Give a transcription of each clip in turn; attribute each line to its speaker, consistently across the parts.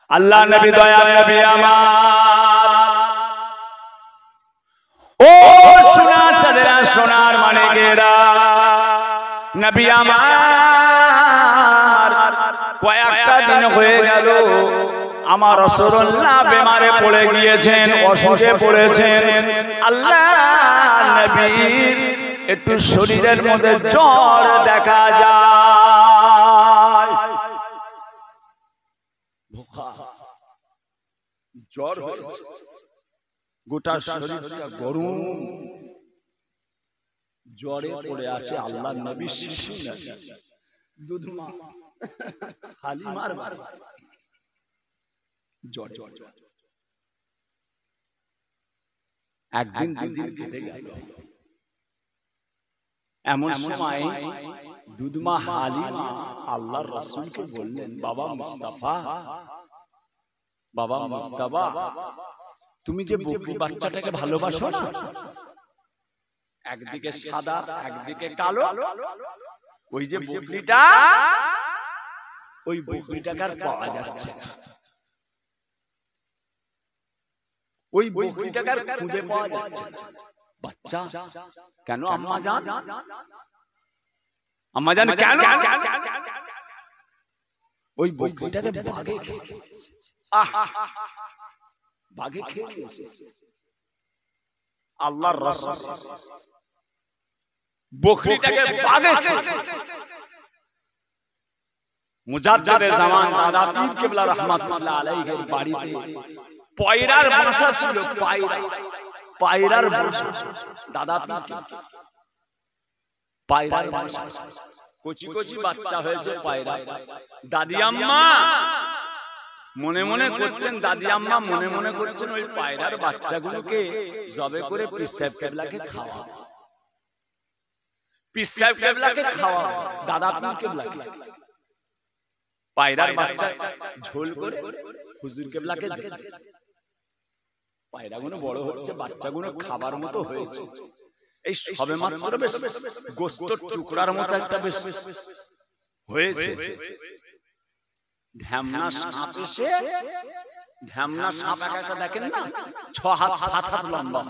Speaker 1: আল্লাহ নবী দয়াল নবী আমার, ও সোনার চাঁদেরা সোনার মানিকেরা, নবী আমার কয়েকটা দিন হয়ে গেল আমার রাসূলুল্লাহ বেমারে পড়ে গিয়েছেন, অসুখে পড়েছেন। আল্লাহ নবীর একটু শরীরের মধ্যে জ্বর দেখা যায়, জ্বর হয়েছে, গোটা শরীরটা গরম, জ্বরে পড়ে আছে আল্লাহ নবী শিশু নবী দুধমা হালিমার বাড়িতে জ্বর। একদিন দুদিন কেটে গেল, এমন সময় দুধমা হালিমা আল্লাহর রাসূলকে বললেন, বাবা মুস্তাফা, বাবা মুস্তাফা, তুমি যে বকরি বাচ্চাটাকে ভালোবাসো না, একদিকে সাদা একদিকে কালো, ওই যে বকরিটা, ওই বকরিটাকে আর পাওয়া যাচ্ছে না, ওই বকরিটাকে আর খুঁজে পাওয়া যাচ্ছে না। বাচ্চা কেন আম্মা জান, আম্মা জান কেন? ওই বকরিটাকে বাঘে খেয়ে, বাঘে খেয়ে নিয়েছে। আল্লাহর রাসূল বকরিটাকে বাঘে খেয়ে, মুজাদ্দিদে জামান দাদা পীর কিবলা রাহমাতুল্লাহ আলাইহির বাড়িতে পয়রার বর্ষা ছিল, পায়রার বর্ষা, দাদা পীর পায়রার বর্ষা, কচি কচি বাচ্চা হয়েছে পায়রা। দাদি আম্মা মনে মনে করছেন, দাদি আম্মা মনে মনে করছেন ওই পায়রার বাচ্চাগুলোকে জবে করে পীর সাহেব কেবলাকে খাওয়া, পীর সাহেব কেবলাকে খাওয়া, দাদা পীর কেবলাকে পায়রার বাচ্চা ঝোল করে হুজুর কেবলাকে দেন। পায়রাগুলো বড় হচ্ছে, বাচ্চাগুলো খাবার মতো হয়েছে, এই সবে মাত্র বেশ গোশতের টুকরার মতো একটা বেশ হয়েছে। ঢ্যামনা সাপ এসে, ঢ্যামনা সাপ একটা দেখেন না 6 হাত 7 হাত লম্বা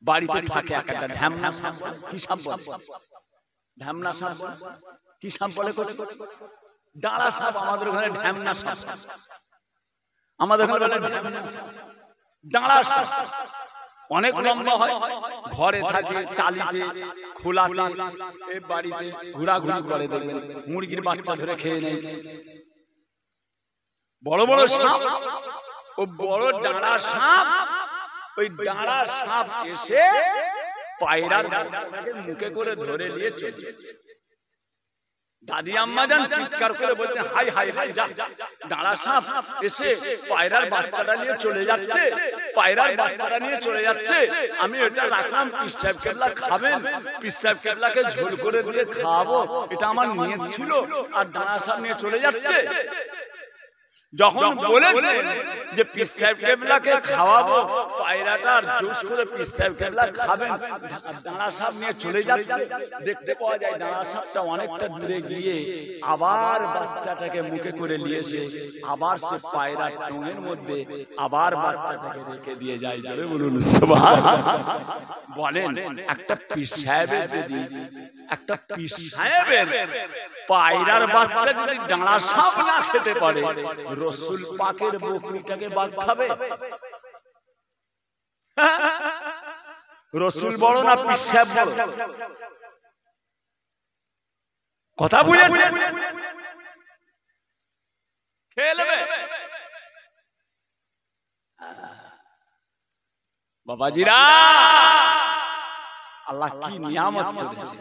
Speaker 1: বাড়িতে থাকে একটা ঢ্যামনা সাপ। কি সাপ বলে? ঢ্যামনা সাপ। কি সাপ বলে? ডাঁড়া সাপ। আমাদের ওখানে ঢ্যামনা সাপ, আমাদের ওখানে বলে ডাঁড়া সাপ। অনেক লম্বা হয়, ঘরে থাকে, টালিতে, খোলাতে, এই বাড়িতে ঘোরাঘুরি করে, দেখবেন মুরগির বাচ্চা ধরে খেয়ে নেয়। বড় বড় সাপ, ও বড় ডাঁড়া সাপ, ওই ডাঁড়া সাপ এসে পায়রার মুখে করে ধরে নিয়ে চলে যাচ্ছে। দাদি আম্মা জান চিৎকার করে বলছে, হাই হাই হাই, যা, ডাঁড়া সাপ এসে পায়রার বাচ্চাটা নিয়ে চলে যাচ্ছে, পায়রার বাচ্চাটা নিয়ে চলে যাচ্ছে। আমি এটা রাখলাম, পীর সাহেব কেবলা খাবেন, পীর সাহেব কেবলাকে ঝোল করে দিয়ে খাওয়াবো, এটা আমার নিয়ত ছিল, আর ডাঁড়া সাপ নিয়ে চলে যাচ্ছে। যখন বলেছেন যে পীর সাহেব কেবলাকে খাওয়াবো, পায়রাটার জুস করে পীর সাহেব কেবলা খাবেন, ডাঁড়া সাপ নিয়ে চলে যাচ্ছে। দেখতে পাওয়া যায় ডাঁড়া সাপটা অনেকটা দূরে গিয়ে আবার বাচ্চাটাকে মুখে করে নিয়েছে, আবার সে পায়রার ঠোঙের মধ্যে আবার বাচ্চাটাকে রেখে দিয়ে যায়। জোরে বলুন সুবহানাল্লাহ। বলেন, একটা পীর সাহেবের যদি, একটা পীর সাহেবের পায়রার বাচ্চা যদি ডাঁড়া সাপ না খেতে পারে, রাসূল পাকের বকরিটাকে বাঘ খাবে? রাসূল বড় না পীর সাহেব বড়? কথা বুঝেছেন? খেয়ে নেবে বাবাজিরা। আল্লাহ কি নিয়ামত করেছে।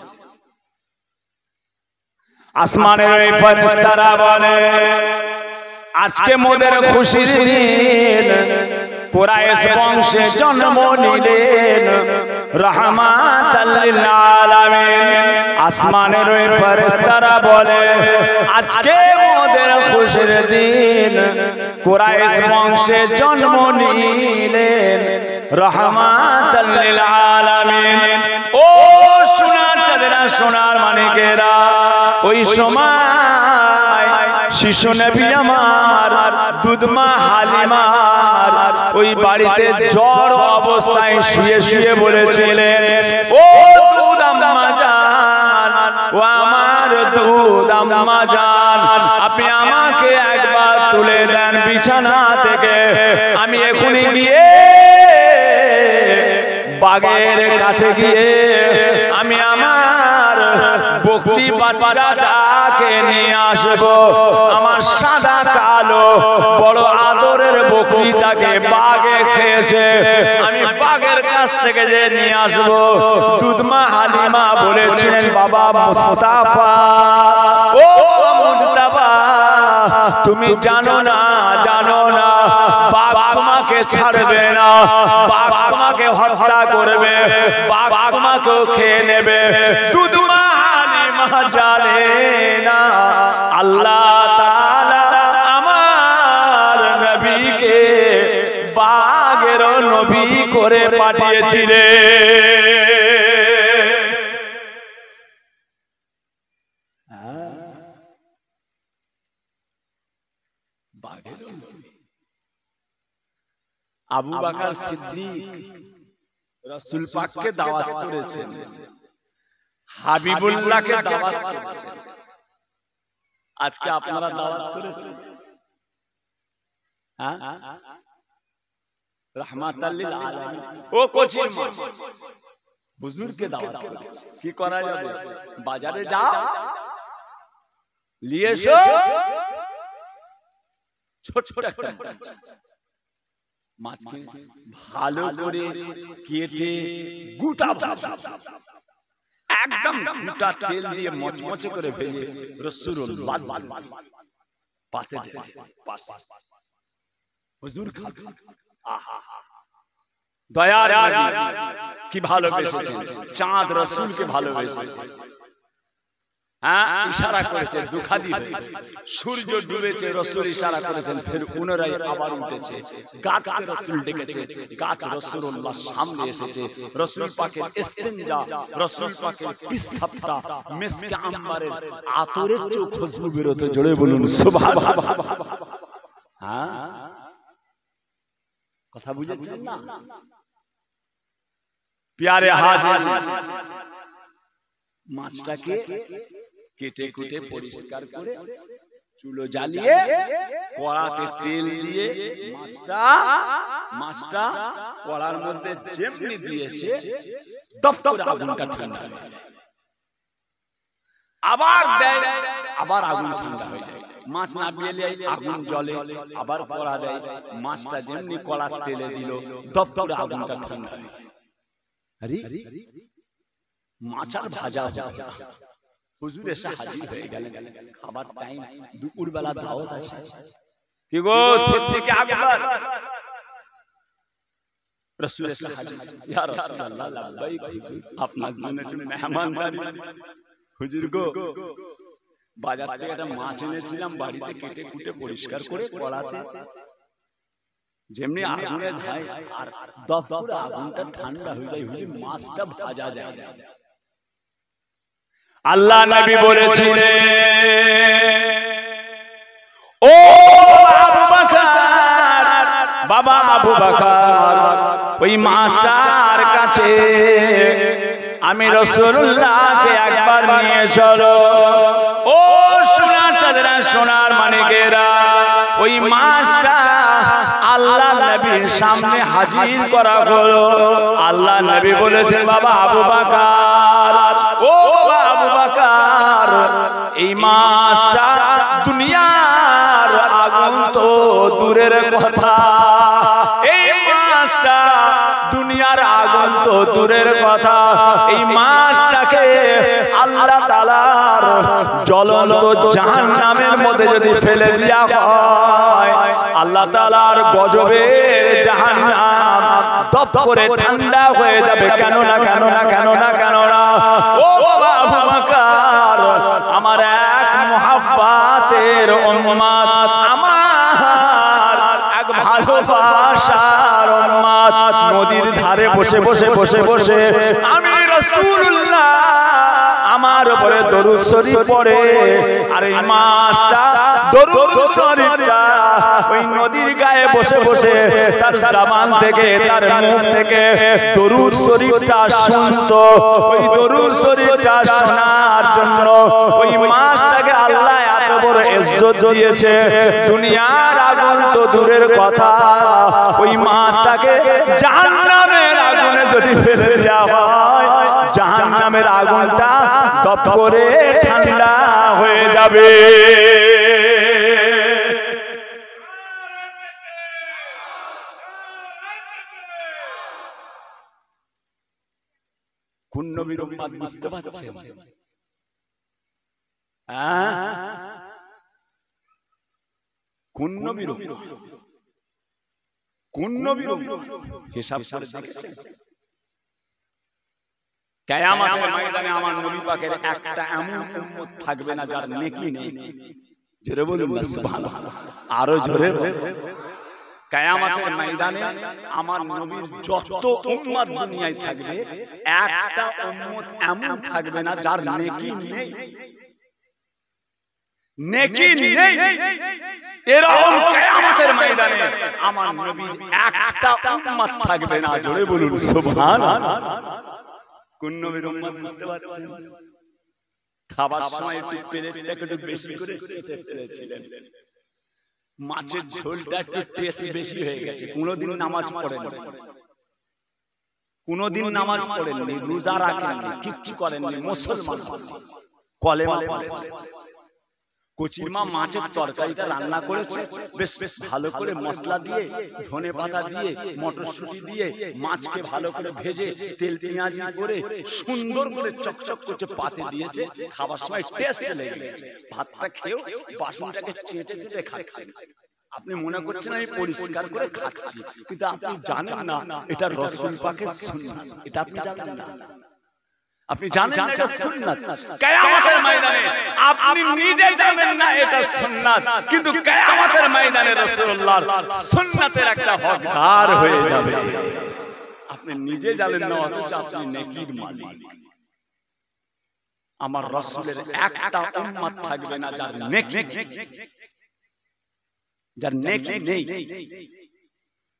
Speaker 1: আসমানের এই ফেরেশতারা বলে, আজকে মোদের খুশির দিন, কুরাইশ বংশে জন্ম নিলেন রাহমাতাল লিল আলামিন। আসমানের ওই ফেরেশতারা বলে, আজকে মোদের খুশির দিন, কুরাইশ বংশে জন্ম নিলেন রাহমাতাল লিল আলামিন। ও সোনার চাঁদেরা, সোনার মানিকেরা, ওই সময় শিশু নবী আমার দুধমা হালিমার ওই বাড়িতে জ্বর অবস্থায় শুয়ে শুয়ে বলেছিলেন, ও দুধ আম্মা জান, ও আমার দুধ আম্মা জান, আপনি আমাকে একবার তুলে দেন বিছানা থেকে, আমি এখনই গিয়ে বাগের কাছে গিয়ে আমি আমার বকরি বাচ্চাটাকে নিয়ে আসবো। আমার সাদা কালো বড় আদরের বকরিটাকে বাঘে খেয়েছে, আমি বাঘের কাছ থেকে যে নিয়ে আসবো। দুধমা হালিমা বলেছিলেন, বাবা মুস্তাফা, ও মুজতাবা, তুমি জানো না বাঘ তোমাকে ছাড়বে না, বাঘ তোমাকে হত্যা করবে, বাঘ তোমাকেও খেয়ে নেবে। দুধমা হালিমা জানে না আল্লাহ তাআলা আমার নবীকে বাঘের নবী করে পাঠিয়েছিলেন। আবু বকর সিদ্দিক রাসূল পাককে দাওয়াত করেছেন, হাবিবুল্লাহকে দাওয়াত করেছেন। আজকে আপনারা দাওয়াত করেছেন, হ্যাঁ, রাহমাতাল লিল আলামিন ও কোচিন হুজুরকে দাওয়াত করেছেন। কি করা যাবে? বাজারে যাও, নিয়ে এসো ছোট ছোট মাছকে ভালো করে কেটে গোটা একদম গোটা তেল দিয়ে মচমচে করে ভেজে রাসূলুল্লাহ পাতে দিলেন। হুজুর খান, আহা দয়ার নবী কি ভালোবেসেছেন, চাঁদ রাসূলকে ভালোবেসেছেন। হ্যাঁ, ইশারা করেছেন, দুখাদি হয়েছে, সূর্য ডুবেছে, রাসূল ইশারা করেছেন, ফের পুনরায় আবার উঠেছে। গাছকে রাসূল ডেকেছে, গাছ রাসূলুল্লাহ সামনে এসেছে। রাসূল পাকের ইস্তিনজা, রাসূল পাকের পিসাবটা মিসকে আম্বারের আতরের চেয়ে খুশবু বেরোতে, জোরে বলুন সুবহানাল্লাহ। হ্যাঁ, কথা বুঝেছেন না? প্যারে হাজির, মাছটাকে কেটে কুটে পরিষ্কার করে চুলো জ্বালিয়ে কড়াতে তেল দিয়ে মাছটা কড়ার মধ্যে যেমনি দিয়েছে দপ্তরে আগুনটা ঠান্ডা হয়ে যায়, আবার দেয়, আবার আগুন ঠান্ডা হয়ে যায়। মাছ না বেলে আগুন জ্বলে, আবার কড়া দেয়, মাছটা যেমনি কড়ার তেলে দিল দপ্তরে আগুনটা ঠান্ডা হয়ে যায়। আরে মাছ আর ভাজা ভাজা, হুজুর এসে হাজির হয়ে গেলেন। খাবার টাইম, দুপুর বেলা দাওয়াত আছে। কি গো সিদ্দিক আকবর, রাসূল এসে হাজির, ইয়া রাসূলুল্লাহ লাব্বাইক হুজুর, আপনার জন্য একটু মেহমানদারি। হুজুর গো, বাজার থেকে একটা মাছ এনেছিলাম, বাড়িতে কেটে কুটে পরিষ্কার করে কড়াতে যেমনি আগুনে ধায় আর দপ্তরে আগুনটা ঠান্ডা হয়ে যায়, হুজুর মাছটা ভাজা যায়। আল্লাহ নবী বলেছিলেন, ও আবু বকর, বাবা আবু বকর, ওই মাছটার কাছে আমি রাসূলুল্লাহকে একবার নিয়ে চলো। ও সোনার চাঁদেরা, সোনার মানিকেরা, ওই মাছটা আল্লাহ নবীর সামনে হাজির করা হলো। আল্লাহ নবী বলেছেন, বাবা আবু বকর, ও বাবা আবু বকর, এই মাছটা দুনিয়ার আগুন তো দূরের কথা, এই মাছটা দুনিয়ার আগুন তো দূরের কথা, এই মাছটাকে আল্লাহ তাআলার জ্বলন্ত জাহান্নামের মধ্যে যদি ফেলে দেয়া হয়, আল্লাহ তাআলার গজবের জাহান্নাম দপ করে ঠান্ডা হয়ে যাবে। কেন না, কেন না, কেন না, কেন না, ও বাবা আবু বকর, আমার এক মুহাব্বতের উম্মত, আমার এক ভালোবাসার উম্মত, নদীর ধারে বসে বসে বসে বসে আমি রাসূলুল্লাহ আমার তোমার উপরে দরুদ শরীফ পড়ে, আর এই মাছটা দরুদ শরীফটা ওই নদীর গায়ে বসে বসে তার জবান থেকে, তার মুখ থেকে দরুদ শরীফটা শুনতো। ওই দরুদ শরীফটা শোনার জন্য ওই মাছটাকে আল্লাহ এত বড় ইজ্জত দিয়েছে। দুনিয়ার আগুন তো দূরের কথা, ওই মাছটাকে জাহান্নামের আগুনে যদি ফেলে দেওয়া হয়, জাহান্নামের আগুনটা দপ করে ঠান্ডা হয়ে যাবে। কোন নবীর উম্মত বুঝতে পারছে? কোন নবীর হিসাব করে দেখেছেন? কিয়ামতের ময়দানে আমার নবী পাকের একটা এমন উম্মত থাকবে না যার নেকি নেই। জোরে বলুন না সুবহানাল্লাহ, আরো জোরে। কিয়ামতের ময়দানে আমার নবীর যত উম্মত দুনিয়ায় থাকবে, একটা উম্মত এমন থাকবে না যার নেকি নেই। নেকি নেই, এরকম কিয়ামতের ময়দানে আমার নবীর একটা উম্মত থাকবে না। জোরে বলুন সুবহানাল্লাহ। কোন নবীর উম্মত বুঝতে পারছেন? খাবার সময় একটু প্লেটটাকে একটু বেশি করে চেটে ফেলেছিলেন, মাছের ঝোলটা একটু টেস্ট বেশি হয়ে গেছে। কোনোদিন নামাজ পড়েননি, কোনোদিন নামাজ পড়েননি, রোজা রাখেননি, কিচ্ছু করেননি, মুসলমান কলেমা পড়েছে। কচির মা মাছের তরকারিটা রান্না করেছে, বেশ বেশ ভালো করে মশলা দিয়ে, ধনে পাতা দিয়ে, মটরশুঁটি দিয়ে মাছকে ভালো করে ভেজে তেল পেঁয়াজ করে সুন্দর করে চকচক করে পাতে দিয়েছে। খাবার সময় টেস্ট লেগে গেছে। ভাতটা খেয়েও বাসনটাকে চেটে চেটে খাচ্ছেন। আপনি মনে করছেন আমি পরিষ্কার করে খাচ্ছি, কিন্তু আপনি জানেন না এটা রাসূল পাকের সুন্নাত। এটা আপনি জানেন না, আপনি জানেন না এটা সুন্নাত। কিয়ামতের ময়দানে আপনি নিজে জানেন না এটা সুন্নাত, কিন্তু কিয়ামতের ময়দানে রাসূলুল্লাহর সুন্নাতের একটা হকদার হয়ে যাবে। আপনি নিজে জানেন না, অথচ আপনি নেকির মালিক। আমার রাসূলের একটা উম্মত থাকবে না যার নেকি নেই,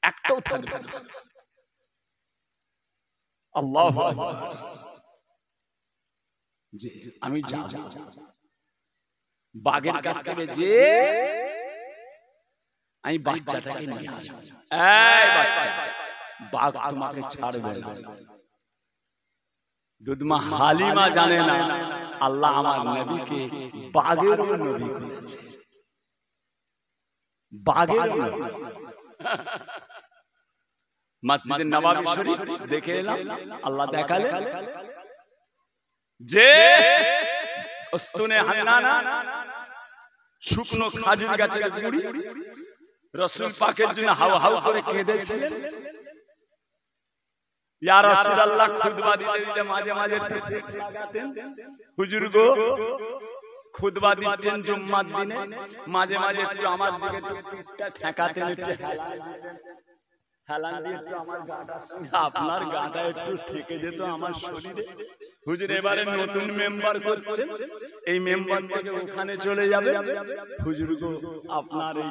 Speaker 1: একটাও থাকবে না। আল্লাহু আকবার। আমি যাব বাঘের কাছ থেকে, যে আমি বাচ্চাটাকে নিয়ে আসবো। এই বাচ্চা, বাঘ তোমাকে ছাড়বে না। দুধমা হালিমা জানে না আল্লাহ আমার নবীকে বাঘের নবী করেছে। বাঘের নবী। মসজিদে নববী শরীফ দেখে এলাম, আল্লাহ দেখালে যে উস্তুনে হান্নানা শুকনো খাজুর গাছের গুড়ি রাসূল পাকের জন্য হাউ হাউ করে কেঁদেছিলেন। ইয়া রাসূলুল্লাহ খুতবা দিতে দিতে মাঝে মাঝে লাগাতেন। হুজুর গো খুতবা দিচ্ছেন জুম্মার দিনে, মাঝে মাঝে একটু আমার দিকে পিঠটা ঠেকাতেন, একটু হেলান দিয়ে একটু আমার গাটা সঙ্গে আপনার গাটা একটু ঠেকে যেত আমার শরীরে। হুজুর এবারে নতুন মেম্বার করছেন, এই মেম্বার থেকে ওখানে চলে যাবে। হুজুর গো আপনার এই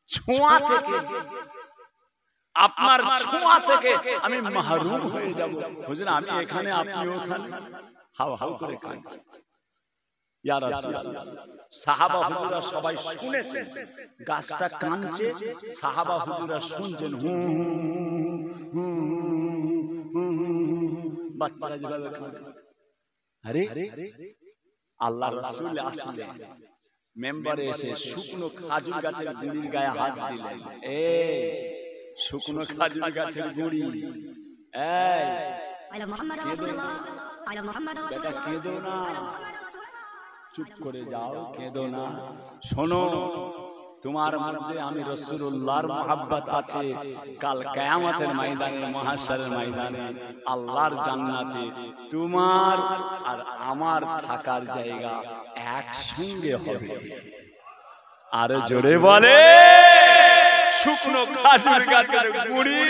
Speaker 1: ছোঁয়া থেকে, আপনার ছোঁয়া থেকে আমি মাহরুম হয়ে যাব। হুজুর আমি এখানে, আপনি ওখানে, হাউ হাউ করে কাঁদছে। ইয়া রাসূলুল্লাহ, সাহাবা হুজুরা সবাই শুনেছেন গাছটা কাঁদছে, সাহাবা হুজুরা শুনছেন। বাচ্চারা যেভাবে কাঁদে, আরে আল্লাহর রাসূল আসলেন, মেম্বারে এসে শুকনো খাজুর গাছের গুড়ির গায়ে হাত দিলেন। এই শুকনো খাজুর গাছের গুড়ি, এই কেঁদো না, চুপ করে যাও, কেঁদো না। শোনো, তোমার মধ্যে আমি রাসূলুল্লাহর মহব্বত আছে। কাল কিয়ামতের ময়দানে, মাহশারের ময়দানে, আল্লাহর জান্নাতে তোমার আর আমার থাকার জায়গা একসঙ্গে হবে। আর জোরে বলে, শুকনো খাজুর গাছের গুড়ি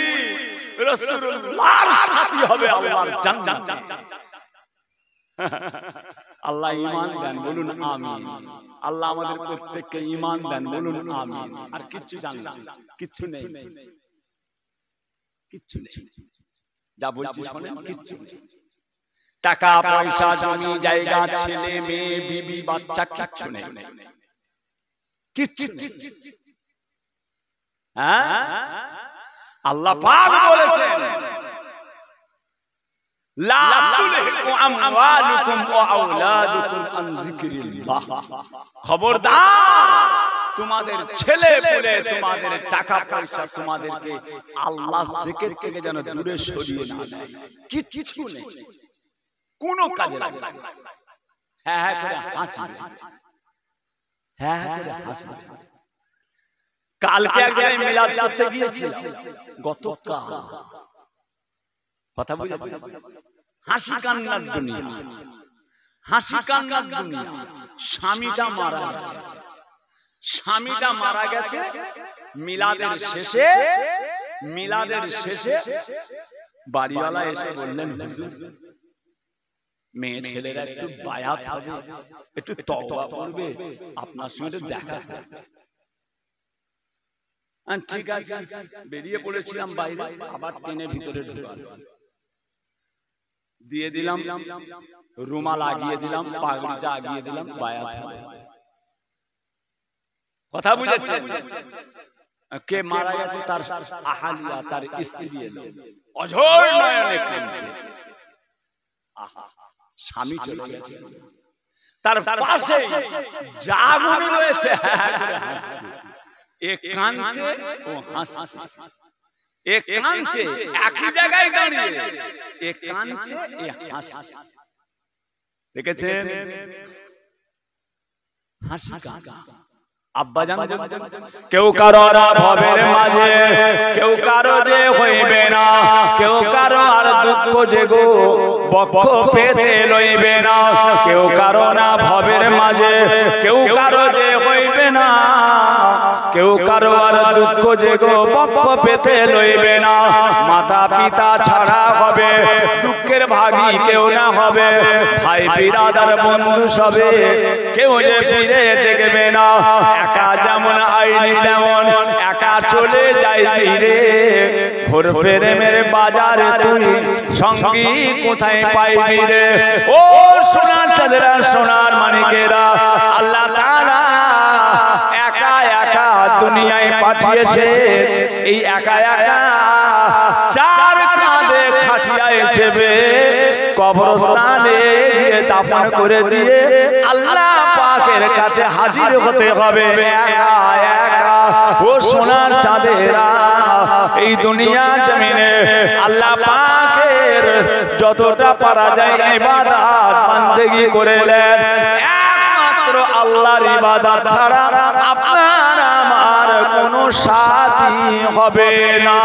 Speaker 1: রাসূলুল্লাহর সাথী হবে আল্লাহর জান্নাতে। আল্লাহ ঈমান দেন, বলুন আমিন। আল্লাহ আমাদের প্রত্যেককে ঈমান দেন, বলুন আমিন। আর কিচ্ছু জানি না, কিচ্ছু নেই, কিচ্ছু নেই, যা বলছি শোনেন, কিচ্ছু নেই। টাকা পয়সা জমি জায়গা ছেলে মেয়ে বিবি বাচ্চা কিচ্ছু নেই, কিচ্ছু নেই। হ্যাঁ, আল্লাহ পাক বলেছেন লা তুলহিকু আমওয়ালুকুম ওয়া আওলাদুকুম আন যিকরিল্লাহ। খবরদার, তোমাদের ছেলে পুলে, তোমাদের টাকা পয়সা তোমাদেরকে আল্লাহ জিকির থেকে যেন দূরে সরিয়ে না দেয়। কিছু নেই, কোনো কাজে লাগে না। হ্যাঁ হ্যাঁ করে হাসি, হ্যাঁ হ্যাঁ করে হাসি। কালকে এক জায়গায় মিলাদ করতে গিয়েছিলাম, গতকাল, কথা বুঝেছেন? হাসি কান্নার দুনিয়া, হাসি কান্নার দুনিয়া। স্বামীটা মারা গেছে, স্বামীটা মারা গেছে। মিলাদের শেষে, মিলাদের শেষে বাড়িওয়ালা এসে বললেন, হুজুর মেয়ে ছেলেরা একটু বায়াত হবে, একটু তওবা করবে, আপনার সঙ্গে দেখা করবে। ঠিক আছে, বেরিয়ে পড়েছিলাম বাইরে, আবার টেনে ভিতরে ঢুকলাম, দিয়ে দিলাম রুমাল, আগিয়ে দিলাম পাগড়িটা, আগিয়ে দিলাম, বায়াত হবে। কথা বুঝেছেন? কে মারা গেছে? তার আহালিয়া, তার স্ত্রী অঝোর নয়নে কাঁদছে। স্বামী চলে গেছে, তার পাশে জাগুনি রয়েছে, এক কাঁদছে ও হাসছে, এক কাঁদছে একই জায়গায় দাঁড়িয়ে, এক কাঁদছে এক হাসছে। দেখেছেন হাসি কাঁদা। আব্বাজান বলতেন, কেউ কারো ভবের মাঝে, কেউ কারো যে হইবে না, কেউ কারো আর দুঃখ যে গো বক্ষ পেতে লইবে না, কেউ কারো না ভবের মাঝে, কেউ কারো যে হইবে না, কেউ কারো আর দুঃখ যে গো বক্ষ পেতে লইবে না। মাতা পিতা ছাড়া হবে দুঃখের ভাগী কেউ না হবে, ভাই বিরাদার বন্ধু সবে কেউ যে ফিরে দেখবে না। একা যেমন আইনি তেমন একা চলে যাই ফিরে, ঘোর ফেরে মেরে বাজারে তুই সঙ্গী কোথায় পাইবি রে। ও সোনার চাঁদেরা, সোনার মানিকেরা, আল্লাহ তাআলা একা একা দুনিয়ায় পাঠিয়েছে। এই একা একা চার কাঁধে খাটিয়ায় চেপে কবরস্থানে গিয়ে দাফন করে দিয়ে আল্লাহ পাকের কাছে হাজির হতে হবে একা একা। ও সোনার চাঁদেরা, এই দুনিয়া জমিনে আল্লাহ পাকের যতটা পারা যায় ইবাদত বান্দেগি করলেন। একমাত্র আল্লাহর ইবাদত ছাড়া আপনার আমার কোনো সাথী হবে না।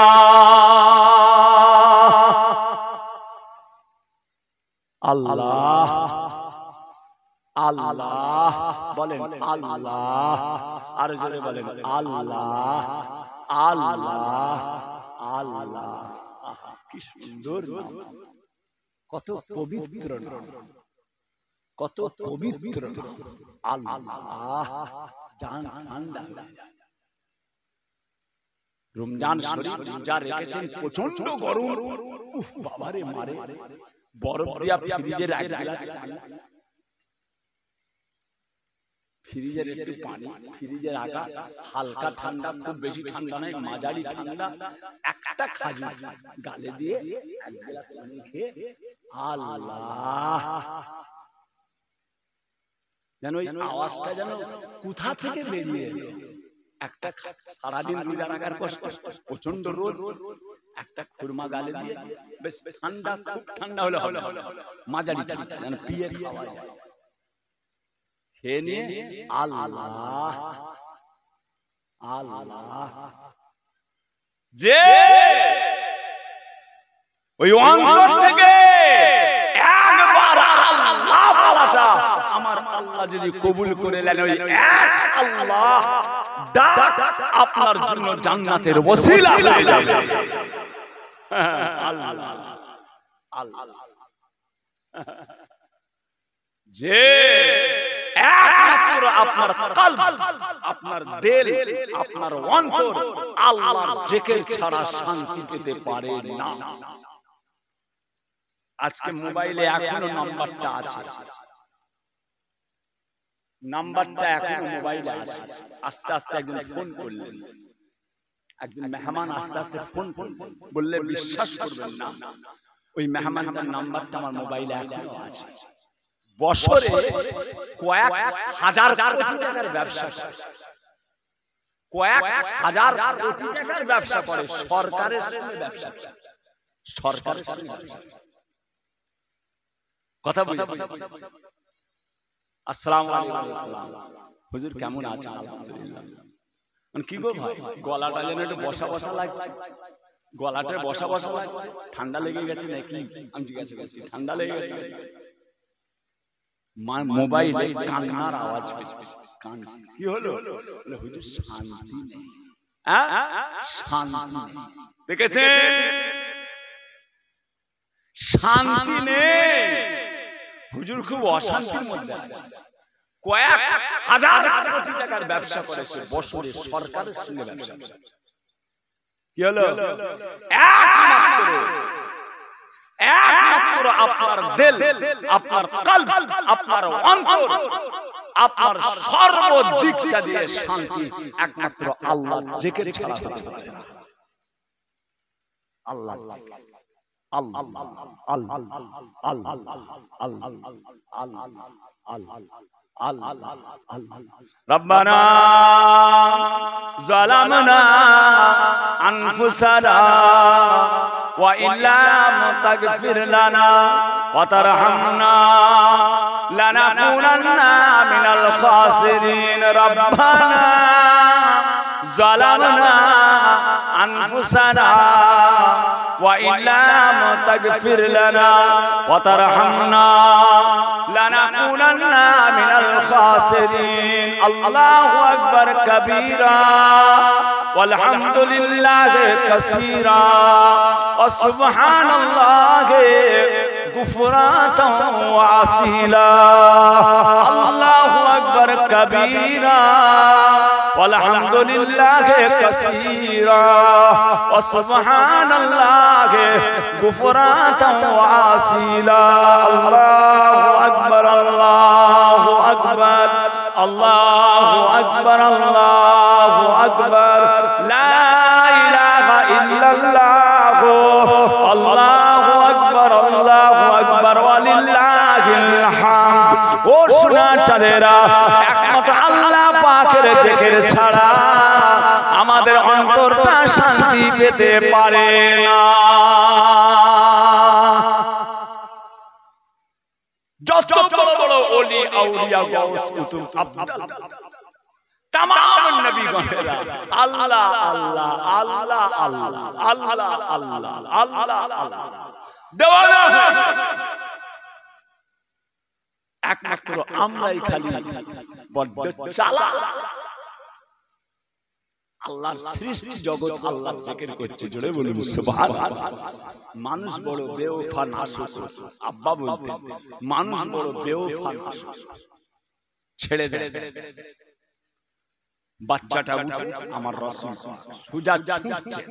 Speaker 1: আল্লাহ আল্লাহ বলেন, আল্লাহ, আর জোরে বলেন আল্লাহ আল্লাহ আল্লাহ। কি সুন্দর, কত পবিত্র, কত পবিত্র আল্লাহ। জান ঠান্ডা। রমজান শরীফ রোজা রেখেছেন, প্রচন্ড গরম, উফ বাবারে মারে, বরফ দিয়া ফ্রিজের এক গ্লাস পানি, ফ্রিজের একটু পানি, ফ্রিজের আগা হালকা ঠান্ডা, খুব বেশি ঠান্ডা নয়, মাঝারি ঠান্ডা, একটা খাজুর গালে দিয়ে এক গ্লাস পানি খেয়ে আল্লাহ, যেন ওই আওয়াজটা যেন কোথা থেকে বেরিয়ে এলো। একটা সারাদিন রোজা রাখার কষ্ট, প্রচন্ড রোদ, একটা খুরমা গালে দিয়ে বেশ ঠান্ডা, খুব ঠান্ডা হলে হবে, মাঝারি ঠান্ডা যেন পিয়ে খাওয়া যায়, খেয়ে নিয়ে আল্লাহ আল্লাহ। যে ওই অন্তর থেকে একবার আল্লাহ বলাটা আমার আল্লাহ যদি কবুল করে নেন, ওই এক আল্লাহ ডাক আপনার জন্য জান্নাতের ওসিলা হয়ে যাবে। আল্লাহ আল্লাহ। যে একমাত্র আপনার কলব, আপনার দিল, আপনার অন্তর আল্লাহর জিকির ছাড়া শান্তি পেতে পারে না। আজকে মোবাইলে এখনো নাম্বারটা আছে, নাম্বারটা এখনো মোবাইলে আছে। আস্তে আস্তে একজন ফোন করলেন, একজন মেহমান আস্তে আস্তে ফোন বললে বিশ্বাস করবেন না, ওই মেহমানটার নাম্বারটা আমার মোবাইলে এখনো আছে। বছরে কয়েক হাজার কোটি টাকার ব্যবসা, কয়েক হাজার কোটি টাকার ব্যবসা করে সরকারের সঙ্গে ব্যবসা, সরকারের সঙ্গে কথা বলছি। আসসালামু আলাইকুম, হুজুর কেমন আছেন? আলহামদুলিল্লাহ। কি গো ভাই, গলাটা যেন একটু বসা বসা লাগছে, গলাটা বসা বসা লাগছে, ঠান্ডা লেগে গেছে নাকি? আমি জিজ্ঞাসা করছি, ঠান্ডা লেগে গেছে? মোবাইলে কান্নার আওয়াজ পেয়েছে, কি হলো? হুজুর শান্তি নেই, শান্তি নেই। দেখেছেন, শান্তি নেই। হুজুর খুব অশান্তির মধ্যে আছে। কয়েক হাজার কোটি টাকার ব্যবসা করেছে বছরে সরকারের সঙ্গে ব্যবসা। কি হলো? একমাত্র আপনার দিল, আপনার কলব, আপনার অন্তর, আপনার সর্বদিকটা দিয়ে শান্তি একমাত্র আল্লাহ জিকির ছাড়া হতে পারে না। আল্লাহ আল্লাহ আল্লাহ আল্লাহ আল্লাহ। রব্বানা যালামনা আনফুসানা ওয়া ইল্লাম তাগফির লানা ওয়া তারহামনা লানাকুনান্না মিনাল খাসিরিন। রব্বানা যালামনা আনফুসানা ওয়া ইল্লাম তাগফির লানা ওয়া তারহামনা লানাকুনান্না মিনাল খাসিরিন। আল্লাহু আকবার কাবীরা ওয়ালহামদুলিল্লাহি কাসীরা ওয়া সুবহানাল্লাহি গুফরাতান ওয়া আসীলা। আল্লাহু আকবার কাবীরা ওয়ালহামদুলিল্লাহি কাসীরা ওয়া সুবহানাল্লাহি গুফরাতান ওয়া আসীলা। আল্লাহু আকবার আল্লাহু আকবার আল্লাহু আকবার আল্লাহু আকবার লা ইলাহা ইল্লাল্লাহ আল্লাহু আকবার আল্লাহু আকবার ওয়ালিল্লাহিল হামদ। ও সোনা চাঁদেরা, একমাত্র আল্লাহ পাকের জিকির ছাড়া আমাদের অন্তরটা শান্তি পেতে পারে না। যত বড় বড় ওলি আউলিয়া গাউস কুতুব আব্দাল तमाम নবীগণেরা আল্লাহ আল্লাহ আল্লাহ আল্লাহ আল্লাহ আল্লাহ আল্লাহ আল্লাহ দেওয়ানা একমাত্র আমরাই খালি বড্ড চালাক। আল্লাহর সৃষ্টি জগৎ আল্লাহর জিকির করছে, জোরে বলুন সুবহানাল্লাহ। মানুষ বড় বেওফা নাশুক, আব্বা বলতেন মানুষ বড় বেওফা নাশুক। ছেড়ে দে বাচ্চাটা উঠে আমার রাসূল সুজা ছুটছে,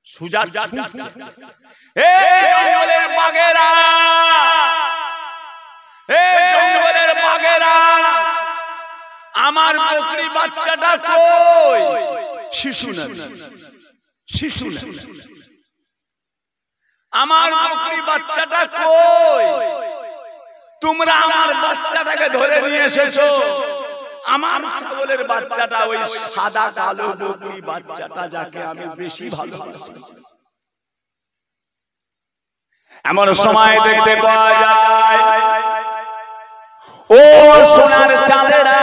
Speaker 1: সুজা ছুটছে। এই জঙ্গলের বাঘেরা, এই জঙ্গলের বাঘেরা, আমার বকরি বাচ্চাটা কই? শিশু না, শিশু না, আমার বকরি বাচ্চাটা কই? তোমরা আমার বাচ্চাটাকে ধরে নিয়ে এসেছো। আমার ছাগলের বাচ্চাটা, ওই সাদা কালো বকরি বাচ্চাটা যাকে আমি বেশি ভালোবাসি। এমন সময় দেখতে পাওয়া যায়, ও সোনার চাঁদেরা,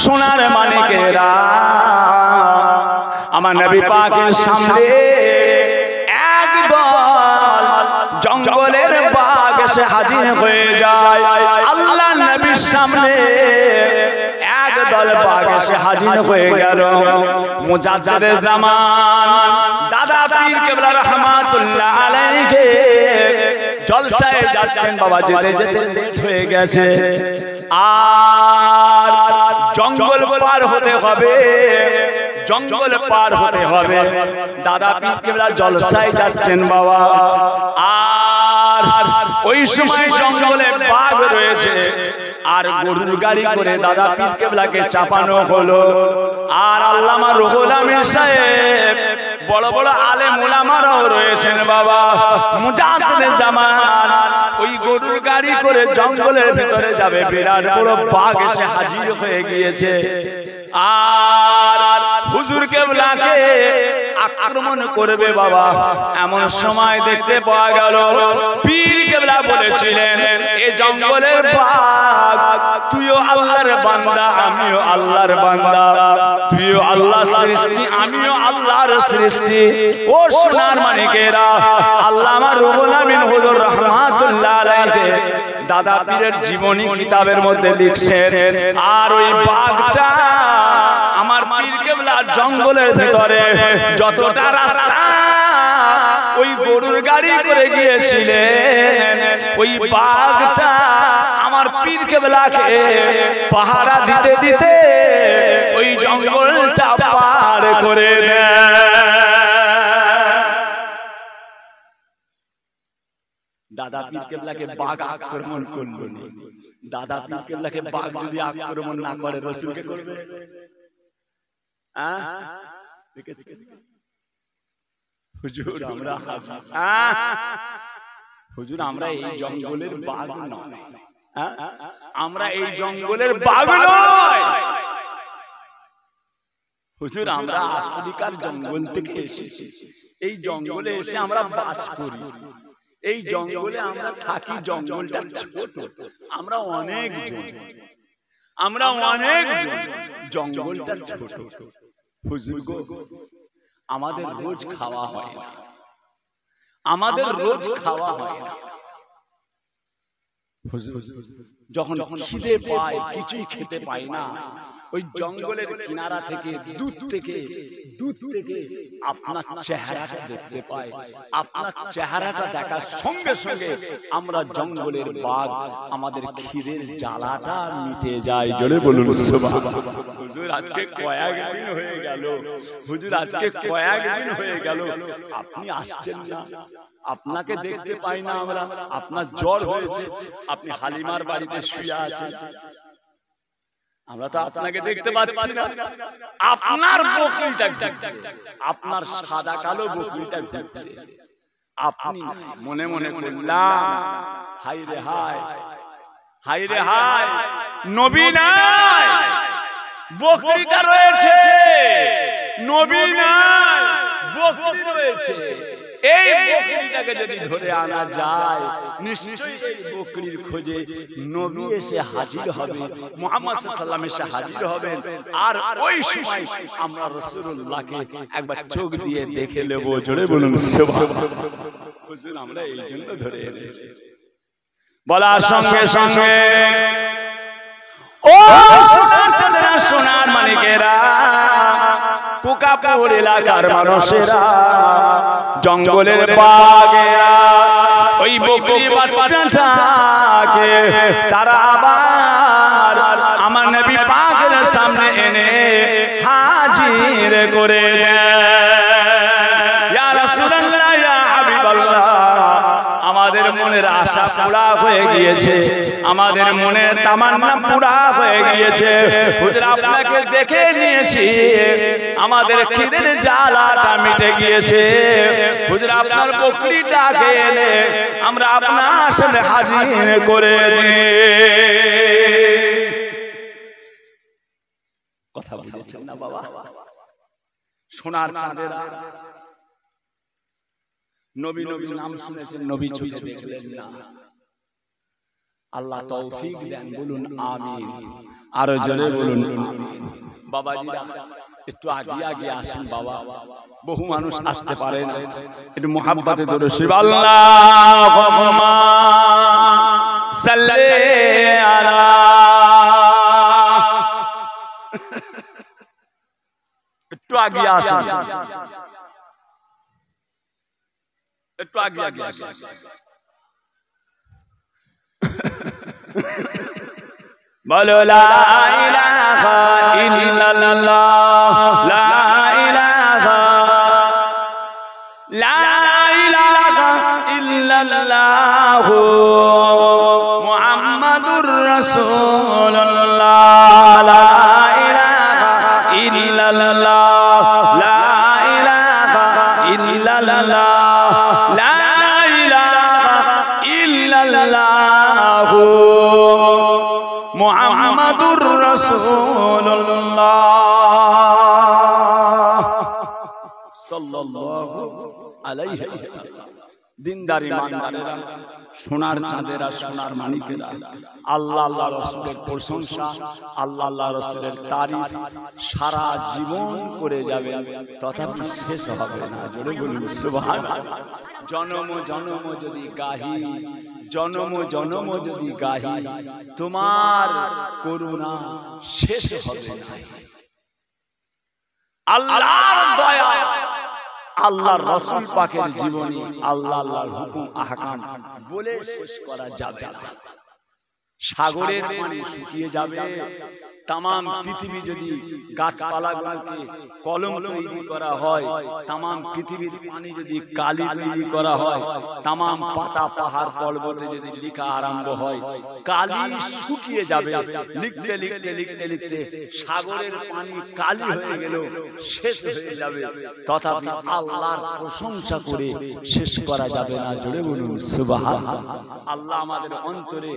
Speaker 1: সোনার মানিকেরা, আমার নবী পাকের সামনে একদল জঙ্গলের বাঘ এসে হাজির হয়ে যায়। আল্লাহ নবীর সামনে একদল বাঘ এসে হাজির হয়ে গেল। মুজাদ্দিদে জামান দাদা পীর কেবলা রাহমাতুল্লাহ আলাইহি জলসায় যাচ্ছেন বাবা, যেতে যেতে লেট হয়ে গেছে, আর জঙ্গল পার হতে হবে, জঙ্গল পার হতে হবে। দাদা পীর কেবলা জলসায় যাচ্ছেন বাবা, আর ওই সময় জঙ্গলে বাঘ রয়েছে, আর গরুর গাড়ি করে দাদা পীর কেবলাকে চাপানো হলো। আর আল্লামা রুহুল আমিন সাহেব, বড় বড় আলেম উলামারাও রয়েছেন বাবা, মুজাদ্দিদে জামান, ওই গরুর গাড়ি করে জঙ্গলের ভিতরে যাবে, বিরাট বড় বাঘ এসে হাজির হয়ে গিয়েছে। আর হুজুর কেবলাকে আক্রমণ করবে বাবা। এমন সময় দেখতে পাওয়া গেল পীর কেবলা বলেছিলেন, এ জঙ্গলের বাঘ, তুইও আল্লাহর বান্দা, আমিও আল্লাহর বান্দা, তুইও আল্লাহর সৃষ্টি, আমিও আল্লাহর সৃষ্টি। ও সোনার মানিকেরা, আল্লামা রুহুল আমিন হুজুর রাহমাতুল্লাহ আলাইহি দাদা পীরের জীবনী কিতাবের মধ্যে লিখছেন, আর ওই বাঘটা আমার পীর কেবলা জঙ্গলের ভিতরে যতটা রাস্তা ওই গরুর গাড়ি করে গিয়েছিলেন, ওই বাঘটা আমার পীর কেবলাকে পাহারা দিতে দিতে ওই জঙ্গলটা পার করে দেয়। দাদা পীর কেবলাকে বাঘ আক্রমণ করলো, দাদা পীর কেবলাকে বাঘ যদি আক্রমণ না করে, রসুলকে করবে? হুজুর আমরা হুজুর আমরা এই জঙ্গলের বাঘ নয়, আমরা এই জঙ্গলের বাঘ নয় হুজুর, আমরা আফ্রিকার জঙ্গল থেকে এসেছি। এই জঙ্গলে এসে আমরা বাস করি, এই জঙ্গলে আমরা থাকি। জঙ্গলটা ছোট, আমরা অনেক জঙ্গলটা ছোট। হুজুর গো, আমাদের রোজ খাওয়া হয় না, আমাদের রোজ খাওয়া হয় না। যখন খিদে পায়, কিছুই খেতে পাই না, ওই জঙ্গলের কিনারা থেকে দূর থেকে আপনার চেহারাটা দেখতে পাই। আপনার চেহারাটা দেখার সঙ্গে সঙ্গে আমরা জঙ্গলের বাঘ, আমাদের খিদের জ্বালাটা মিটে যায়। জোরে বলুন সুবহানাল্লাহ। হুজুর আজকে কয়েকদিন হয়ে গেল, হুজুর আজকে কয়েকদিন হয়ে গেল আপনি আসছেন না, আপনাকে দেখতে পাই না আমরা। আপনার জ্বর হয়েছে, আপনি হালিমার বাড়িতে শুয়ে আছেন, আমরা তো আপনাকে দেখতে পাচ্ছি না। আপনার বকরিটা ঢুকছে, আপনার সাদা কালো বকরিটা ঢুকছে, আপনি মনে মনে করলাম, হায় রে হায়, হায় রে হায়, নবী নাই, বকরিটা রয়েছে, নবী নাই, বকরি রয়েছে। এই বকরিটাকে যদি ধরে আনা যায়, নিশ্চয়ই এই বকরির খোঁজে নবী এসে হাজির হবে, মুহাম্মদ সাল্লাল্লাহু আলাইহি ওয়াসাল্লাম এসে হাজির হবেন। আর ওই সময় আমরা রাসূলুল্লাহকে একবার চোখ দিয়ে দেখে নেব। জোরে বলুন সুবহানাল্লাহ। হুজুর আমরা এই জন্য ধরে এনেছি। বলার সঙ্গে সঙ্গে ও সোনার মানিকেরা, কুকাপুর এলাকার মানুষেরা, জঙ্গলের বাঘেরা ওই বকরি বাচ্চাটাকে তারা আবার আমার নবী পাকের সামনে এনে হাজির করে দেয়। ইয়া রাসূলুল্লাহ, ইয়া হাবিবাল্লাহ, আমাদের মনের আশা পুরা হয়ে গিয়েছে, আমাদের মনের তামান্না পুরা হয়ে গিয়েছে। হুজুর আপনাকে দেখে নিয়েছি, আমাদের খিদের জ্বালাটা মিটে গিয়েছে। হুজুর আপনার বকরিটাকে এনে আমরা আপনার সামনে হাজির করে দিই। কথা বলেছেন না বাবা? সোনার চাঁদেরা, নবী নবী নাম শুনেছেন, নবী ছুঁয়ে দেখলেন না। আল্লাহ তৌফিক দেন, বলুন আমিন। আরো জোরে বলুন আমিন। বাবাজিরা একটু আগে আগে আসেন বাবা, বহু মানুষ আসতে পারে না, একটু মুহাব্বতে দরুদ শরীফ আল্লাহুম্মা সাল্লি আলা। একটু আগে আসেন, একটু আগে আগে আসেন। বলো লা ইলাহা ইল্লাল্লাহ, লা ইলাহা ইল্লাল্লাহ মুহাম্মাদুর রাসূলুল্লাহ, লা ইলাহা ইল্লাল্লাহ, লা ইলাহা ইল্লাল্লাহ, লা ইলাহা ইল্লাল্লাহ মুহাম্মাদুর রাসূলুল্লাহ সাল্লাল্লাহু আলাইহি ওয়াসাল্লাম। দিনদার ইমানদারেরা, সোনার চাঁদেরা, সোনার মানিকেরা, আল্লাহ আল্লাহ রাসূলের প্রশংসা, আল্লাহ আল্লাহ রাসূলের তারিফ সারা জীবন করে যাবে, তথাপি শেষ হবে না। জোরে বলুন সুবহানাল্লাহ। জনম জনম যদি গাহি, জনম জনম যদি গাহি, তোমার করুণা শেষ হবে না। আল্লাহর দয়া, আল্লাহর রাসূল পাকের জীবনী, আল্লাহ আল্লাহর হুকুম আহকাম বলে শেষ করা যাবে না। সাগরের পানি শুকিয়ে যাবে, তামাম পৃথিবী যদি গাছপালাগুলোকে কলম তৈরি করা হয়, তামাম পৃথিবীর পানি যদি কালি তৈরি করা হয়, তামাম পাতা পাহাড় পর্বতে যদি লেখা আরম্ভ হয়, কালি শুকিয়ে যাবে। লিখতে লিখতে লিখতে লিখতে সাগরের পানি কালি হয়ে গেল, শেষ হয়ে যাবে, তথাপি আল্লাহর প্রশংসা করে শেষ করা যাবে না। জোরে বলুন সুবহানাল্লাহ। আল্লাহ আমাদের অন্তরে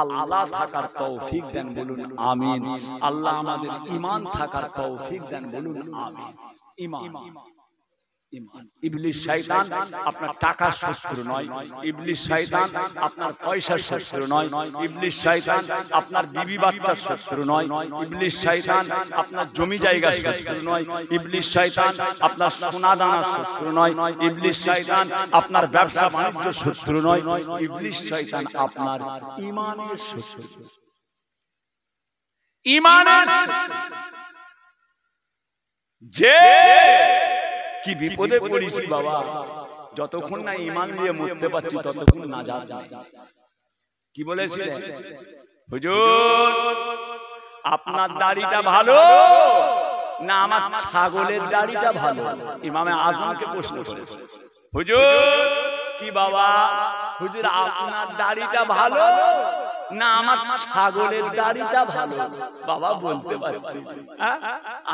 Speaker 1: আল্লাহ থাকার তৌফিক দেন, বলুন আমিন। আল্লাহ আমাদের ঈমান থাকার তৌফিক দেন, বলুন আমিন। ঈমান, ঈমান। ইবলিস শয়তান আপনার টাকার শত্রু নয়, ইবলিস শয়তান আপনার পয়সার শত্রু নয়, ইবলিস শয়তান আপনার বিবি বাচ্চার শত্রু নয়, ইবলিস শয়তান আপনার জমি জায়গার শত্রু নয়, ইবলিস শয়তান আপনার সোনা দানার শত্রু নয়, ইবলিস শয়তান আপনার ব্যবসা বাণিজ্য শত্রু নয়, ইবলিস শয়তান আপনার ঈমানের শত্রু। ঈমানের যে কি বিপদে পড়েছি বাবা, যতক্ষণ না ঈমান নিয়ে মরতে পারছি ততক্ষণ নাজাত নাই। কি বলেছিলেন হুজুর, আপনার দাড়িটা ভালো না আমার ছাগলের দাড়িটা ভালো? ইমামে আজমকে প্রশ্ন করেছে। হুজুর কি বাবা, হুজুর আপনার দাড়িটা ভালো না আমার ছাগলের দাড়িটা ভালো? বাবা বলতে পারছি,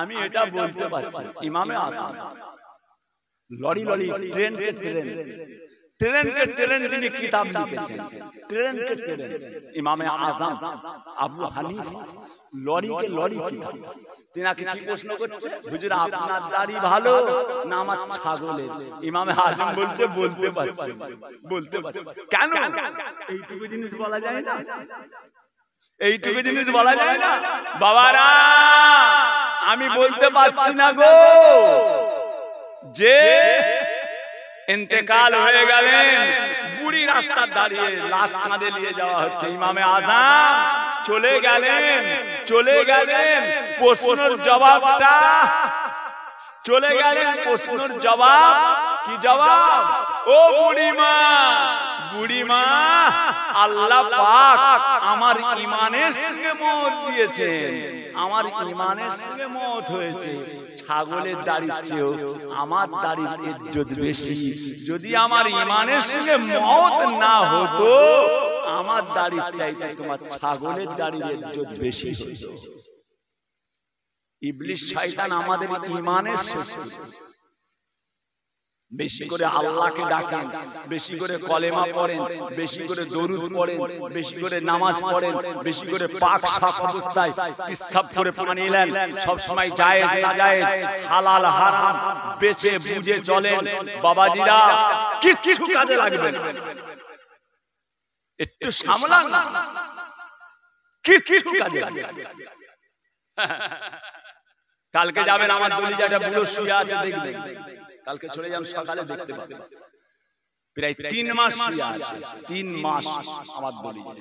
Speaker 1: আমি এটা বলতে পারছি। ইমামে আজম লরি লরি, ট্রেন কে ট্রেন, ট্রেন কে ট্রেন যিনি কিতাব লিখেছেন, ট্রেন কে ট্রেন ইমামে আজম আবু হানিফা, লরি কে লরি কিতাব। তিনাকে কি প্রশ্ন করছে, হুজুর আপনার দাড়ি ভালো না আমার ছাগলের? ইমামে আজম বলছে বলতে পারছি, বলতে পারছি। কেন? এইটুকু জিনিস বলা যায় না, এইটুকু জিনিস বলা যায় না? বাবারা আমি বলতে পারছি না গো, যে ইন্তেকাল হয়ে গেলেন, বুড়ি রাস্তার দাঁড়িয়ে লাশ কাঁধে নিয়ে যাওয়া হচ্ছে, ইমামে আজম চলে গেলেন, চলে গেলেন, প্রশ্নের জবাবটা চলে গেলেন, প্রশ্নের জবাব কি জবাব? ও বুড়িমা, বুড়িমা আল্লাহ পাক আমার ঈমানের সঙ্গে মওত দিয়েছেন, আমার ঈমানের সঙ্গে মওত হয়েছে। ছাগলের দাড়ির চেয়েও আমার দাড়ির ইজ্জত বেশি। যদি আমার ঈমানের সঙ্গে মওত না হতো, আমার দাড়ির চাইতে তোমার ছাগলের দাড়ির ইজ্জত বেশি হতো। ইবলিস শয়তান আমাদের ঈমানের শত্রু। বেশি করে আল্লাহকে ডাকেন, বেশি করে কলেমা পড়েন, বেশি করে দরুদ পড়েন, বেশি করে নামাজ পড়েন, বেশি করে পাক সাফ অবস্থায় ইসব করে পানি নেন, সব সময় জায়েজ নাজায়েজ হালাল হারাম বেছে বুঝে চলেন। বাবাজিরা কিছু কাজে লাগবেন, একটু সামলান না, কিছু কাজে লাগবেন। কালকে যাবেন আমার দলিজাটা বুড়ো শুয়ে আছে, দেখবেন। কালকে চলে যান, সকালে দেখতে পাবেন প্রায় 3 মাস শুয়ে আছে, 3 মাস আমার দলিজা।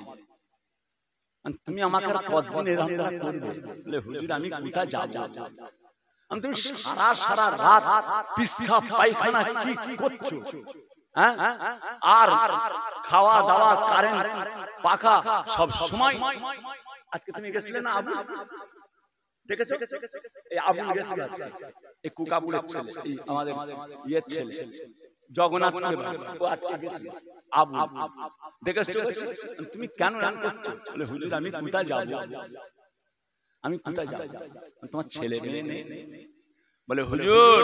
Speaker 1: তুমি আমাকে আর কতদিন এরকম করবে? বলে হুজুর আমি কোথায় যাব? আমি তুমি সারা রাত পিসাব পায়খানা কি করছো, আর খাওয়া দাওয়া কারেন্ট পাখা সব সময়। আজকে তুমি গেছিলে না আবু, দেখেছো এই আবু গেছিল এই কুকাপুরের ছেলে, এই আমাদের ইয়ের ছেলে জগন্নাথ, ও আজকে গেছিল আবু, দেখেছো? তুমি কেন রান করছো? বলে হুজুর আমি কোথায় যাব, আমি কোথায় যাব, তোমার ছেলে মেয়ে নেই। বলে হুজুর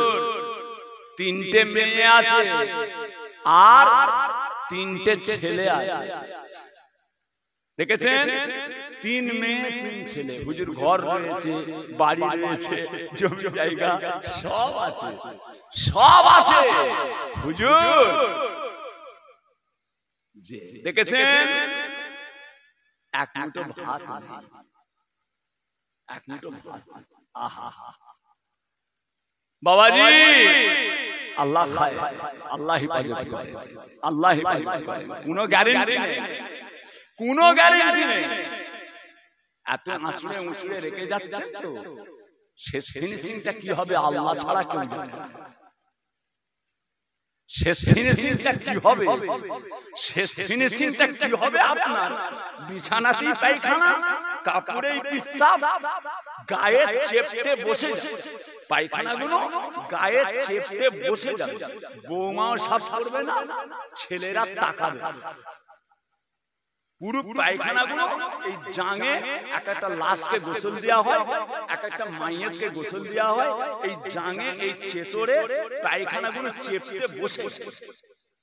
Speaker 1: 3টে মেয়ে আছে আর 3টে ছেলে আছে। দেখেছেন? 3 মেয়ে 3 ছেলে। হুজুর ঘর রয়েছে, বাড়ি রয়েছে, জমি জায়গা সব আছে, সব আছে হুজুর। দেখেছেন? এক মুঠো ভাত, এক মুঠো ভাত। আহা বাবাজি, আল্লাহ খায়, আল্লাহ হিফাজত করে, আল্লাহ হিফাজত করে, কোনো গ্যারান্টি নেই, কোনো গ্যারান্টি নেই। এত আঁচড়ে উঁচড়ে রেখে যাচ্ছেন তো, শেষ ফিনিশিংটা কি হবে আল্লাহ ছাড়া কেউ জানে না। শেষ ফিনিশিংটা কি হবে, শেষ ফিনিশিংটা কি হবে আপনার বিছানাতেই পায়খানা, কাপড়েই পিশাব, গায়ে চেপটে বসে পায়খানাগুলো গায়ে চেপটে বসে যাবে, বৌমাও সাফ করবে না, ছেলেরা তাকাবে। পুরো পায়খানাগুলো এই জাঙে এক একটা লাশকে গোসল দেওয়া হয়, এক একটা মাইয়েতকে গোসল দেওয়া হয়, এই জাঙে এই চেতরে পায়খানাগুলো চেপটে বসে,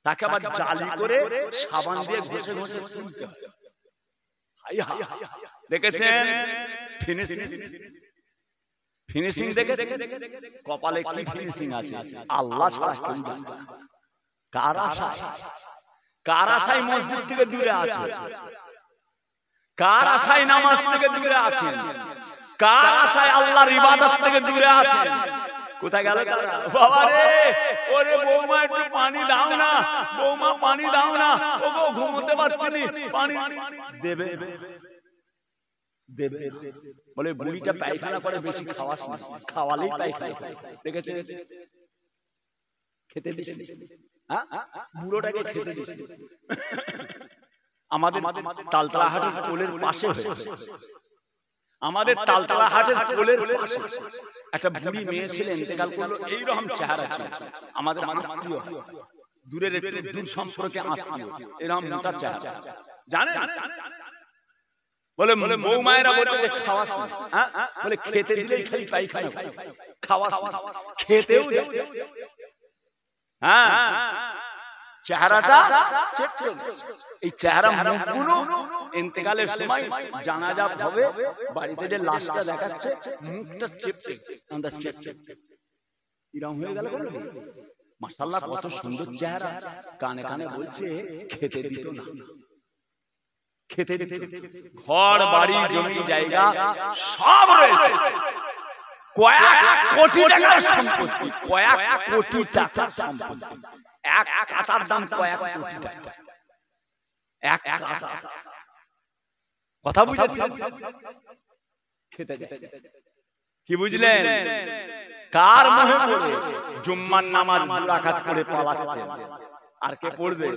Speaker 1: তাকে আবার জালি করে সাবান দিয়ে ঘষে ঘষে তুলতে হয়। হাই হাই, দেখেছেন ফিনিশিং? ফিনিশিং দেখে কপালে কি ফিনিশিং আছে আল্লাহ ছাড়া কেউ জানে না। কার আশায়, কার আশায় মসজিদ থেকে দূরে আছে, কার আশায় নামাজ থেকে দূরে আছেন, কার আশায় আল্লাহর ইবাদত থেকে দূরে আছেন? কোথায় গেল বাবা রে? ওরে বৌমা একটু পানি দাও না, বৌমা পানি দাও না, ও গো ঘুমোতে পারছি না, পানি দেবে দেবে। বলে বুড়িটা পায়খানা করে বেশি খাওয়াস না, খাওয়ালেই পায়খানা করে। দেখেছে? খেতে দিস, বুড়োটাকে খেতে দিস। আমাদের তালতলা হাটের কোলের পাশে, আমাদের তালতলা হাটের কোলের পাশে একটা বুড়ি মেয়ে ছিল, ইন্তেকাল করলো। এইরকম চেহারা ছিল, আমাদের আত্মীয়, দূরের একটু দূর সম্পর্কে আত্মীয়, এরকম মোটা চেহারা, জানেন? বলে বৌমায়েরা বলছে যে খাওয়াস না, বলে খেতে দিলেই খালি পায়খানা, খাওয়াস না, খেতেও দেয়। হ্যাঁ, চেহারাটা এই চেহারা মুখগুলো ইন্তেকালের সময় জানাজা হবে, বাড়িতে যে লাশটা দেখাচ্ছে মুখটা চেপচে, আমরা চেপচে এরকম হয়ে গেল। মাশাআল্লাহ কত সুন্দর চেহারা। কানে কানে বলছে খেতে দিত না, খেতে দিত। ঘর বাড়ি জমি জায়গা সব রয়েছে, কয়েক কোটি টাকার সম্পত্তি, কয়েক কোটি টাকার সম্পত্তি। এক কাটার দাম কয়েক কোটি টাকা, এক কাটা। কথা বুঝেছেন? খেতে কি বুঝলেন? কার মোহে পড়ে জুম্মার নামাজ 2 রাকাত করে পালাচ্ছে? আর কে পড়বে?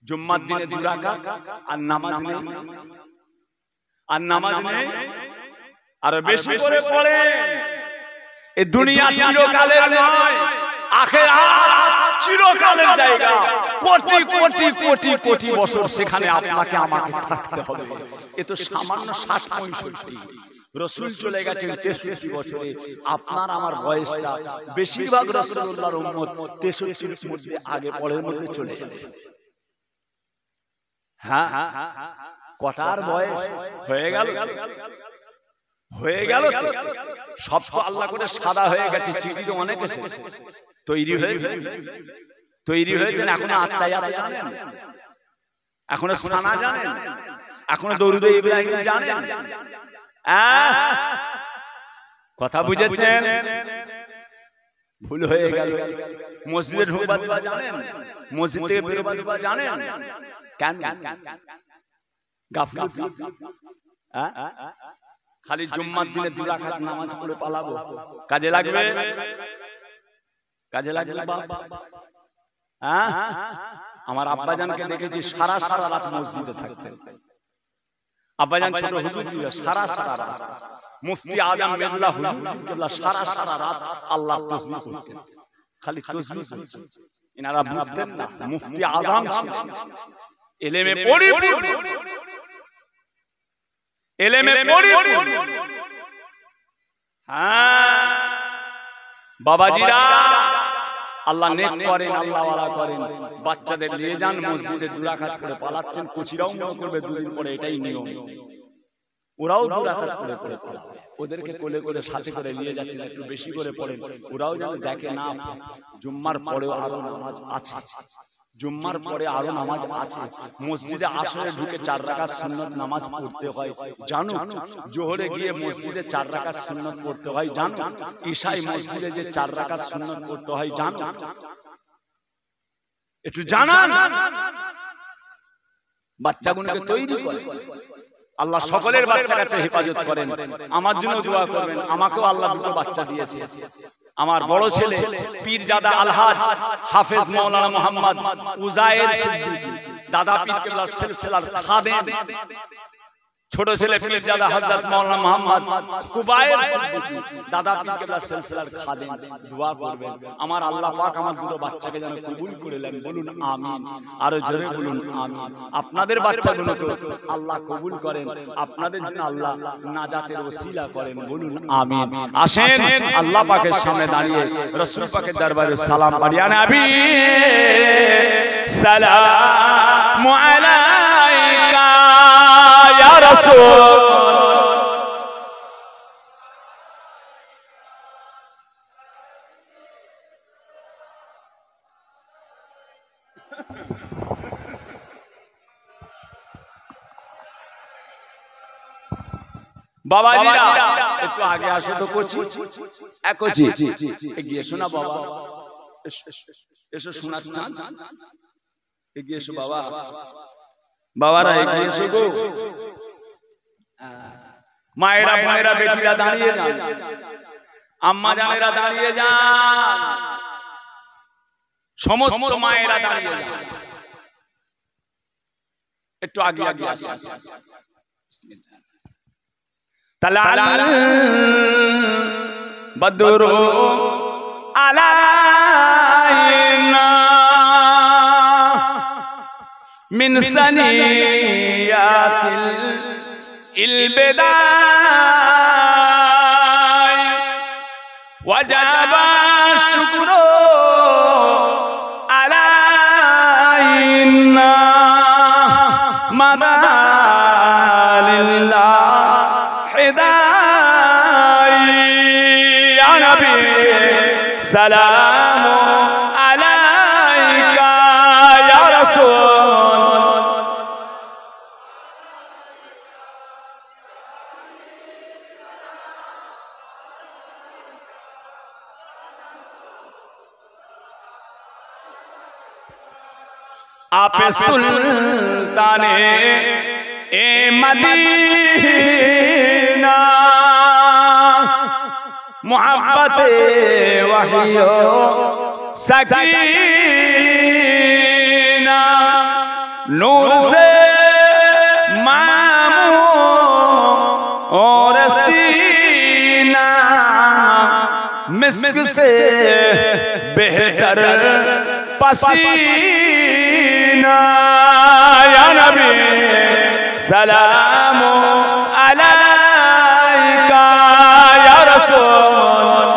Speaker 1: জুম্মার দিনে 2 রাকাত আর নামাজ নেই, আর নামাজ নেই, আর বেশি করে পড়ে। এই দুনিয়া চিরকালের নয়, আখিরাত চিরকালের জায়গা। কোটি কোটি কোটি কোটি বছর সেখানে আপনাকে আমাকে থাকতে হবে। এ তো সামান্য 60-65। রাসূল চলে গেছেন 63 বছরে। আপনার আমার বয়সটা বেশিরভাগ রাসূলুল্লাহর উম্মত 63 এর মধ্যে আগে পরের মধ্যে চলে যায়। হ্যাঁ, কটার বয়স হয়ে গেল, হয়ে গেল তো। সব তো আল্লাহ করে সাদা হয়ে গেছে, চিঠি তো অনেক এসেছে, তৈরি হয়েছে, তৈরি হয়েছেন। এখনো আত্মায়াত জানেন, এখনো সানা জানেন, এখনো দরুদ ইব্রাহিম জানেন। কথা বুঝেছেন? ভুল হয়ে গেল। মসজিদে ঢোকবার দোয়া জানেন, মসজিদ থেকে বেরোবার দোয়া জানেন? কেন গাফলতি? খালি জুম্মার দিনে 2 রাকাত নামাজ পড়ে পালাবো, কাজে লাগবে? কাজে লাগবে বাবা? আমার আব্বাজানকে দেখেছি সারা সারা রাত মসজিদে থাকতেন। আব্বাজান ছোট হুজুর ছিল, সারা সারা রাত মুফতি আজম মেজলা হুজুর কিবলা সারা সারা রাত আল্লাহর তাসবিহ করতেন, খালি তাসবিহ করতেন। এনারা বুঝতেন না মুফতি আজম ছিলেন, ইলমে পরিপূর্ণ, ইলমে পরিপূর্ণ। হ্যাঁ বাবাজিরা, আল্লাহ নেক করেন, আল্লাহ ওয়ালা করেন, বাচ্চাদের নিয়ে যান মসজিদে, দুরাকাত করে পালাচ্ছেন, কুচিরাও মনে করবে দুদিন পরে এটাই নিয়ম, ওরাও দুরাকাত করে করে পালাবে। ওদেরকে কোলে করে সাথে করে নিয়ে যাচ্ছেন, একটু বেশি করে পড়েন, ওরাও যেন দেখে না জুম্মার পরেও আরো নামাজ আছে, জুম্মার পরে আরো নামাজ আছে। মসজিদে আসরে ঢুকে 4 রাকাত সুন্নত নামাজ পড়তে হয় জানো, জোহরে গিয়ে মসজিদে 4 রাকাত সুন্নত পড়তে হয় জানো, ঈশায় মসজিদে যে 4 রাকাত সুন্নত পড়তে হয় জানো, একটু জানান। বাচ্চাগুলোকে তৈরি করে আল্লাহ সকলের বাচ্চা কাছে হেফাজত করেন। আমার জন্য দোয়া করবেন, আমাকেও আল্লাহ দুটো বাচ্চা দিয়েছে। আমার বড় ছেলে পীরজাদা আলহাজ হাফেজ মাওলানা মোহাম্মদ উজায়ের সিদ্দিকী, দাদা পীর কেবলার সিলসিলার খাদেম। ছোট ছেলে পীরজাদা হযরত মাওলানা মোহাম্মদ কুবায়ের সিদ্দিকী, দাদা পীর কেবলার সিলসিলার খাদেম। দোয়া করবেন আমার আল্লাহ পাক আমার দুটো বাচ্চাকে যেন কবুল করে নেন, বলুন আমিন, আরো জোরে বলুন আমিন। আপনাদের বাচ্চাগুলোকে আল্লাহ কবুল করেন, আপনাদের জন্য আল্লাহ নাজাতের ওসিলা করেন, বলুন আমিন। আসেন আল্লাহ পাকের সামনে দাঁড়িয়ে রাসূল পাকের দরবারে সালাম পড়ি। ইয়া নবী সালামু আলাইকা ইয়া রাসূল। বাবাজিরা একটু আগে আসো তো, কোচি একোচি এগিয়ে শোনা বাবা, এসো শোনার চান, এগিয়ে এসো বাবা, বাবারা এগিয়ে এসো গো। মায়েরা বোনেরা বেটিরা দাঁড়িয়ে যান, আম্মা জানেরা দাঁড়িয়ে যান, সমস্ত মায়েরা দাঁড়িয়ে যান, একটু আগে আগে আসেন। তালাল বদরু আলাইনা মিন সানিয়াতিল ইলবিদাই ওয়াজাবা শুকরু আলাইনা মাদালিল্লাহ ইয়া নবী সালামু আলাইকা ইয়া রাসূল। आप सुल्ताने ए मदीना मोहब्बते वहियो सकीना नूर से मामू और सीना मिस्क से बेहतर पसीना या नबी सलामु अलैका या रसूल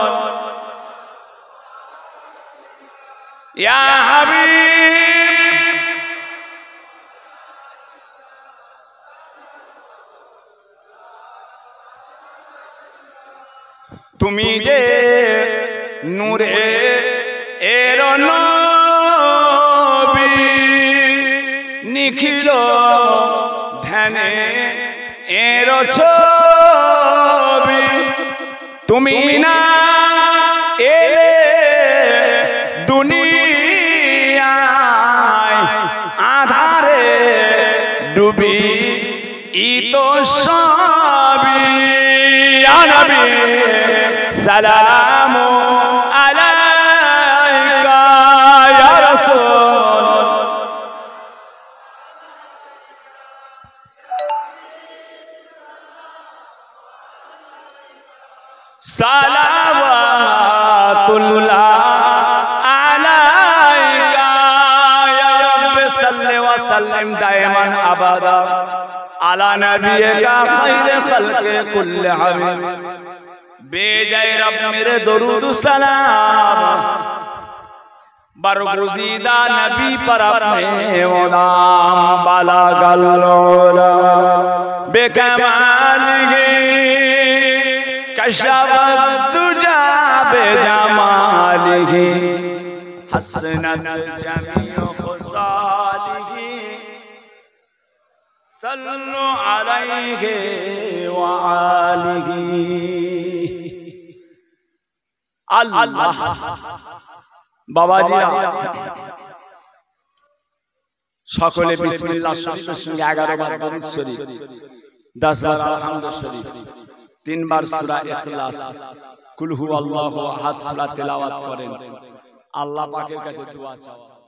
Speaker 1: या हबीब। तुमी जे नूरे एरो नबी निखिलो ध्याने एरो छवि तुमी ना एले दुनियाय आधारे डूबी इतो सभी या नबी सलामु अलैका या रसूल नबीका खैर खल्क़े कुल्ले हबीब बेजाए रब मेरे दरूद सलाम बरगुज़ीदा नबी पर अपने गुलाम बलगल उला बेकमालिही कशफत दुजा बेजमालिही हसनत जमीउ खुसालिही सल्लु अलैहि व आलिही अल्लाह बाबाजी सकले बिस्मिल्लाह शरीफের সঙ্গে 11 বার দরুদ শরীফ 10 বার আলহামদুলিল্লাহ শরীফ 3 বার সূরা ইখলাস কুল হুয়াল্লাহু আহাদ সূরা তেলাওয়াত করেন আল্লাহ পাকের কাছে দোয়া চাওয়া